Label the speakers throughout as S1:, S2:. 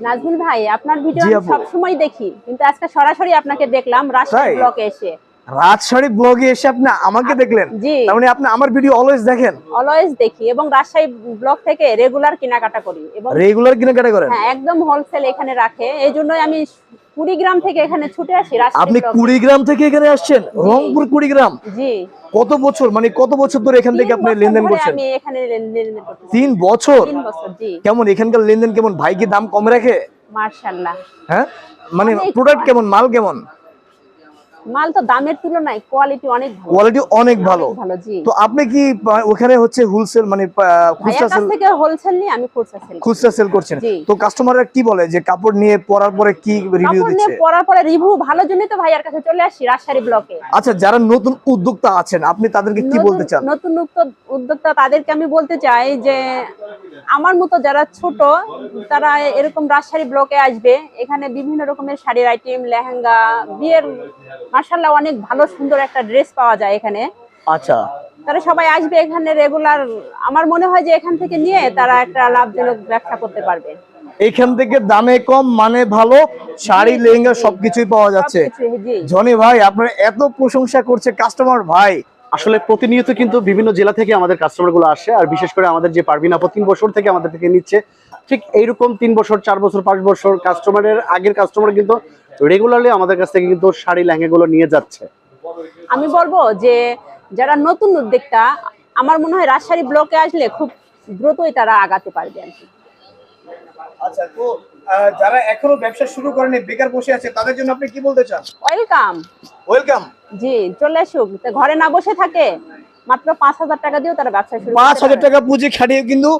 S1: নাজমুল ভাই, আপনার ভিডিও আমি সবসময় দেখি, কিন্তু আজকে সরাসরি আপনাকে দেখলাম রাজশাহী ব্লকে এসে।
S2: রাজশাহী ব্লগে এসে আপনি আমাকে দেখলেন?
S1: জি,
S2: তার মানে আপনি আমার ভিডিও অলওয়েজ দেখেন?
S1: অলওয়েজ দেখি, এবং রাজশাহী ব্লক থেকে রেগুলার কেনাকাটা করি। এবং
S2: রেগুলার কেনাকাটা করেন?
S1: হ্যাঁ, একদম হোলসেল এখানে রাখে, এই জন্যই আমি কুড়িগ্রাম থেকে এখানে ছুটে আসি।
S2: আপনি কুড়িগ্রাম থেকে এখানে আসছেন? রংপুর কুড়িগ্রাম?
S1: জি।
S2: কত বছর, মানে কত বছর ধরে এখান থেকে আপনি লেনদেন করছেন?
S1: আমি এখানে লেনদেন করছি
S2: 3 বছর।
S1: 3 বছর, জি।
S2: কেমন এখানকার লেনদেন কেমন? ভাই কি দাম কম রাখে?
S1: মাশাআল্লাহ।
S2: হ্যাঁ, মানে প্রোডাক্ট কেমন, মাল কেমন?
S1: মাল তো দামের তুলনায় কোয়ালিটি অনেক ভালো।
S2: কোয়ালিটি অনেক ভালো।
S1: জি।
S2: তো আপনি কি ওখানে হচ্ছে হোলসেল মানে খুচরা সেল?
S1: থেকে হোলসেল নিয়ে আমি
S2: খুচরা সেল করছেন? তো কাস্টমাররা কি বলে যে কাপড় নিয়ে পরার পরে কি রিভিউ দিচ্ছে?
S1: কাপড় নিয়ে পরার পরে রিভিউ ভালো জন্যই তো ভাইয়ার কাছে চলে আসি রাজশাহী ব্লকে।
S2: আচ্ছা, যারা নতুন উদ্যোক্তা আছেন আপনি তাদেরকে কি বলতে চান?
S1: নতুন উদ্যোক্তা তাদেরকে আমি বলতে চাই যে আমার মতো যারা ছোট, তারা এরকম রাজশাহী ব্লকে আসবে। এখানে বিভিন্ন রকমের শাড়ির আইটেম, লেহেঙ্গা, বিয়ের মাশাআল্লাহ অনেক ভালো সুন্দর একটা ড্রেস পাওয়া যায় এখানে।
S2: আচ্ছা,
S1: তারা সবাই আসবে এখানে রেগুলার। আমার মনে হয় যে এখান থেকে নিয়ে তারা একটা লাভজনক ব্যবসা করতে পারবে।
S2: এখান থেকে দামে কম, মানে ভালো, শাড়ি লেহেঙ্গা সবকিছুই পাওয়া যাচ্ছে। জনি ভাই আপনার এত প্রশংসা করছে কাস্টমার ভাই।
S3: আসলে প্রতিনিয়ত কিন্তু বিভিন্ন জেলা থেকে আমাদের কাস্টমার গুলো আসে, আর বিশেষ করে আমাদের যে পারভিন আপু 3 বছর থেকে আমাদের থেকে নিচ্ছে, ঠিক এইরকম 3 বছর 4 বছর 5 বছর কাস্টমারের আগের কাস্টমার কিন্তু রেগুলারলি আমাদের কাছ থেকে কিন্তু শাড়ি লেহেঙ্গা গুলো নিয়ে যাচ্ছে।
S1: আমি বলবো যে যারা নতুন উদ্যোক্তা, আমার মনে হয় রাজশাহী ব্লকে আসলে খুব দ্রুতই তারা আগাতে পারবে আর কি।
S2: আচ্ছা, তো যারা এখনো ব্যবসা শুরু করেনি, বেকার বসে আছে, তাদের জন্য আপনি কি বলতে চান?
S1: ওয়েলকাম।
S2: ওয়েলকাম।
S1: জি, চলে আসুক, ঘরে না বসে থাকে। মাত্র 5,000 টাকা দিয়েও তারা ব্যবসা শুরু করতে পারে।
S2: 5,000 টাকা পুঁজি খাটিয়ে কিন্তু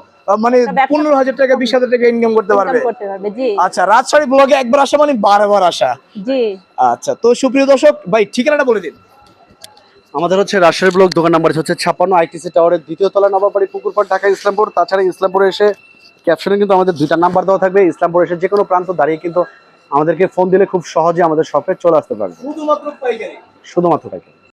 S2: মানে 15,000 টাকা 20,000 টাকা ইনকাম করতে পারবে।
S1: জি।
S2: আচ্ছা, রাজশাহী ব্লগে একবার আসা মানে বারবার আসা।
S1: জি।
S2: আচ্ছা, তো সুপ্রিয় দর্শক ভাই, ঠিকানাটা বলে দিন।
S3: আমাদের হচ্ছে রাজশাহী ব্লক, দোকান নাম্বার হচ্ছে 56, আইটিসি টাওয়ারের 2য় তলা, নবাবাড়ি, পুকুরপাড়, ঢাকা, ইসলামপুর। তাছাড়া ইসলামপুরে এসে ক্যাপশনে কিন্তু আমাদের 2টা নাম্বার দেওয়া থাকবে। ইসলামপুরে এসে যে কোনো প্রান্ত দাঁড়িয়ে কিন্তু আমাদেরকে ফোন দিলে খুব সহজে আমাদের শপে চলে আসতে পারবে।
S2: শুধুমাত্র পাইকারি?
S3: শুধুমাত্র পাইকারি।